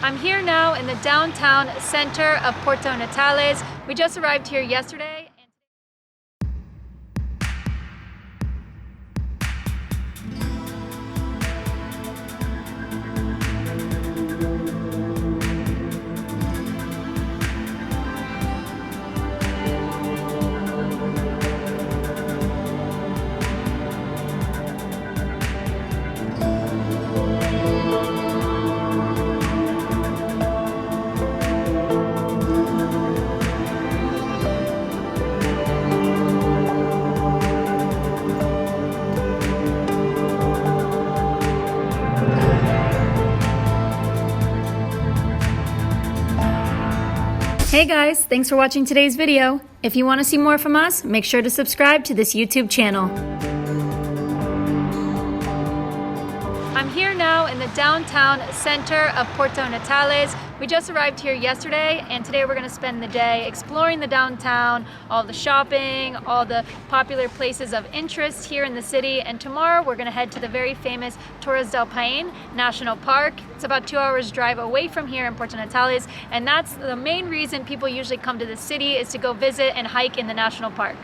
I'm here now in the downtown center of Puerto Natales. We just arrived here yesterday. Hey guys, thanks for watching today's video. If you want to see more from us, make sure to subscribe to this YouTube channel. I'm here now in the downtown center of Puerto Natales. We just arrived here yesterday, and today we're going to spend the day exploring the downtown, all the shopping, all the popular places of interest here in the city. And tomorrow we're going to head to the very famous Torres del Paine National Park. It's about 2 hours drive away from here in Puerto Natales, and that's the main reason people usually come to the city, is to go visit and hike in the national park.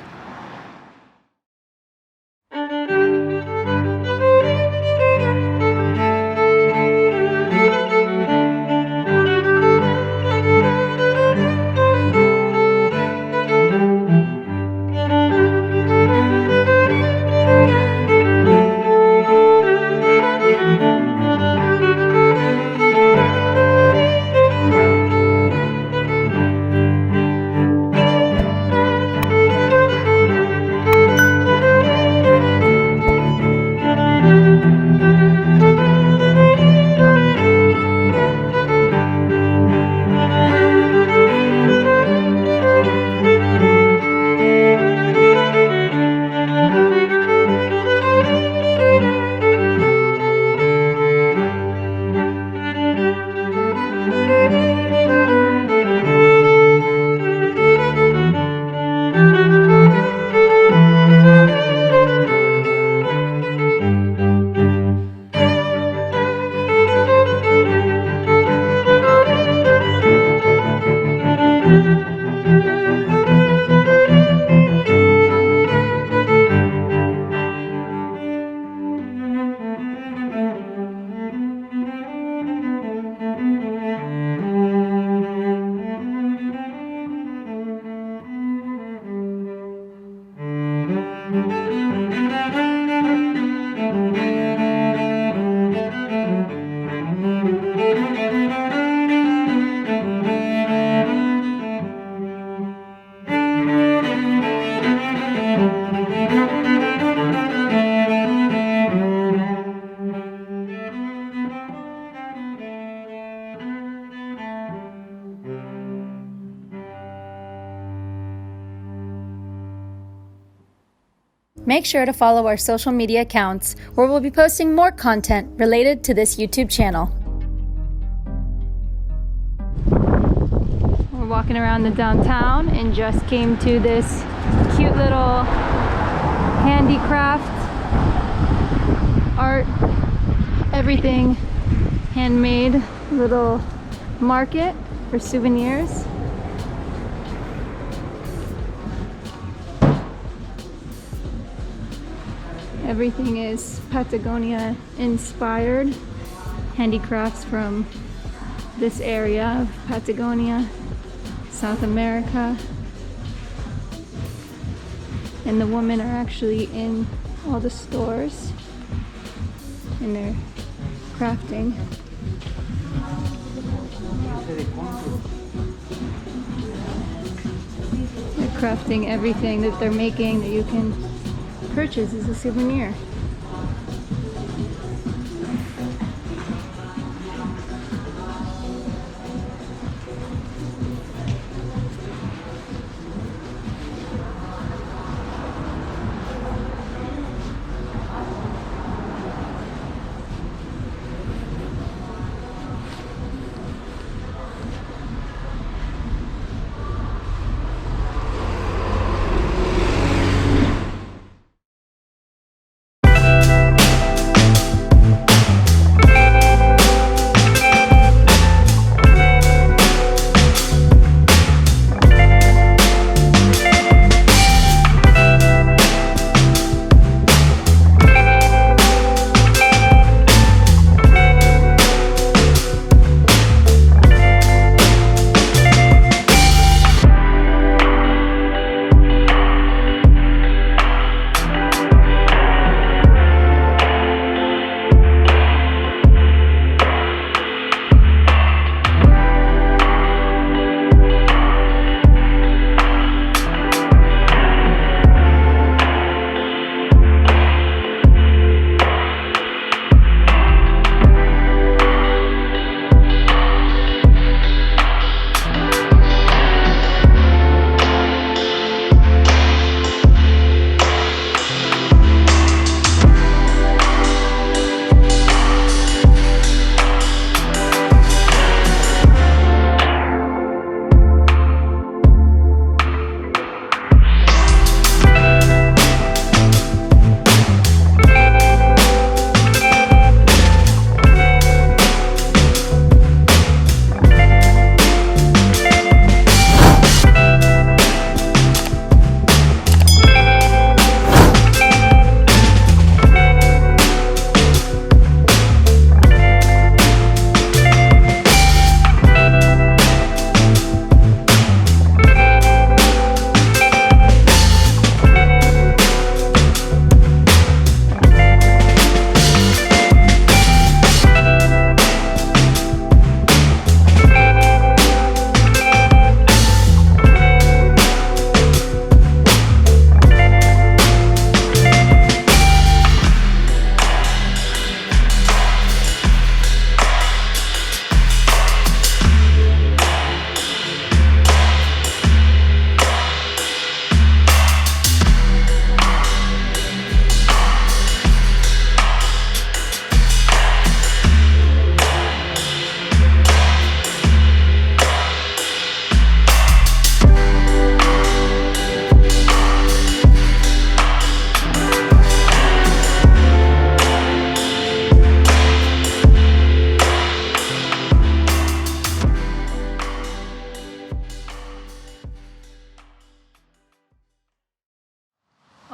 Make sure to follow our social media accounts, where we'll be posting more content related to this YouTube channel. We're walking around the downtown and just came to this cute little handicraft, art, everything handmade little market for souvenirs. Everything is Patagonia inspired, handicrafts from this area of Patagonia, South America. And the women are actually in all the stores and they're crafting. They're crafting everything that they're making that you can purchase as a souvenir.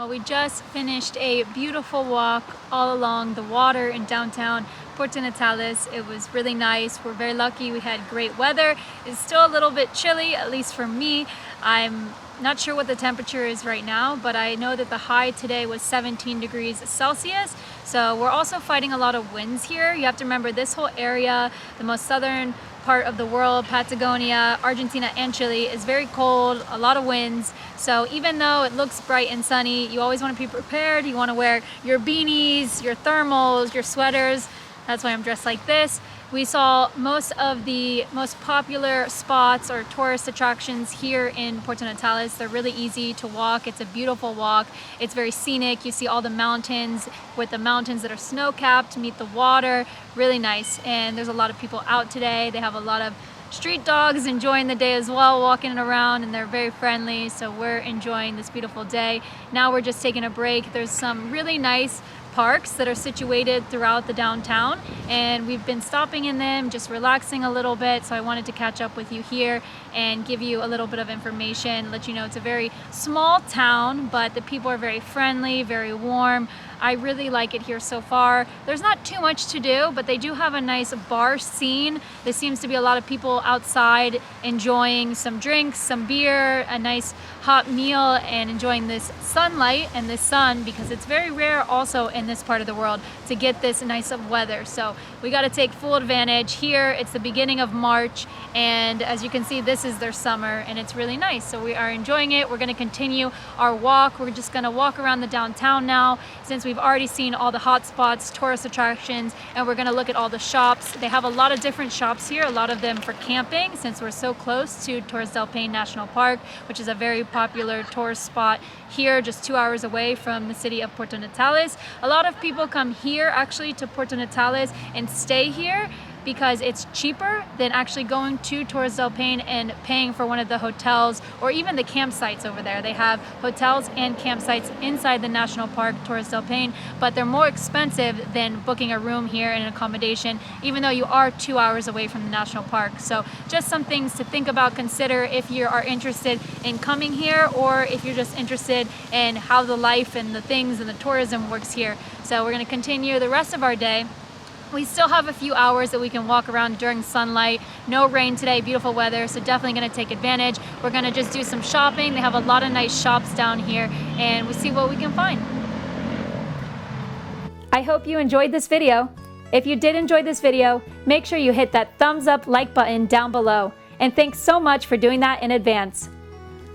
Well, we just finished a beautiful walk all along the water in downtown Puerto Natales. It was really nice. We're very lucky we had great weather. It's still a little bit chilly, at least for me. I'm not sure what the temperature is right now, but I know that the high today was 17 degrees Celsius. So we're also fighting a lot of winds here. You have to remember this whole area, the most southern part of the world, Patagonia, Argentina and Chile, is very cold, a lot of winds. So even though it looks bright and sunny, you always want to be prepared. You want to wear your beanies, your thermals, your sweaters. That's why I'm dressed like this. We saw most of the most popular spots or tourist attractions here in Puerto Natales. They're really easy to walk. It's a beautiful walk. It's very scenic. You see all the mountains with the mountains that are snow-capped, meet the water. Really nice. And there's a lot of people out today. They have a lot of street dogs enjoying the day as well, walking around, and they're very friendly. So we're enjoying this beautiful day. Now we're just taking a break. There's some really nice parks that are situated throughout the downtown, and we've been stopping in them, just relaxing a little bit. So I wanted to catch up with you here and give you a little bit of information, let you know it's a very small town, but the people are very friendly, very warm. I really like it here so far. There's not too much to do, but they do have a nice bar scene. There seems to be a lot of people outside enjoying some drinks, some beer, a nice hot meal, and enjoying this sunlight and this sun, because it's very rare also in this part of the world to get this nice of weather. So we got to take full advantage here. It's the beginning of March, and as you can see, this is their summer, and it's really nice. So we are enjoying it. We're going to continue our walk. We're just going to walk around the downtown now, since we've already seen all the hot spots, tourist attractions, and we're going to look at all the shops. They have a lot of different shops here, a lot of them for camping, since we're so close to Torres del Paine National Park, which is a very popular tourist spot here, just 2 hours away from the city of Puerto Natales. A lot of people come here actually to Puerto Natales and stay here because it's cheaper than actually going to Torres del Paine and paying for one of the hotels or even the campsites over there. They have hotels and campsites inside the national park, Torres del Paine, but they're more expensive than booking a room here and an accommodation, even though you are 2 hours away from the national park. So just some things to think about, consider if you are interested in coming here, or if you're just interested in how the life and the things and the tourism works here. So we're going to continue the rest of our day. We still have a few hours that we can walk around during sunlight. No rain today, beautiful weather, so definitely going to take advantage. We're going to just do some shopping. They have a lot of nice shops down here, and we'll see what we can find. I hope you enjoyed this video. If you did enjoy this video, make sure you hit that thumbs up like button down below. And thanks so much for doing that in advance.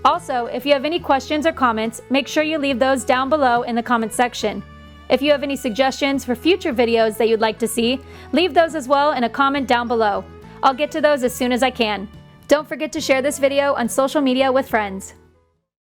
Also, if you have any questions or comments, make sure you leave those down below in the comment section. If you have any suggestions for future videos that you'd like to see, leave those as well in a comment down below. I'll get to those as soon as I can. Don't forget to share this video on social media with friends.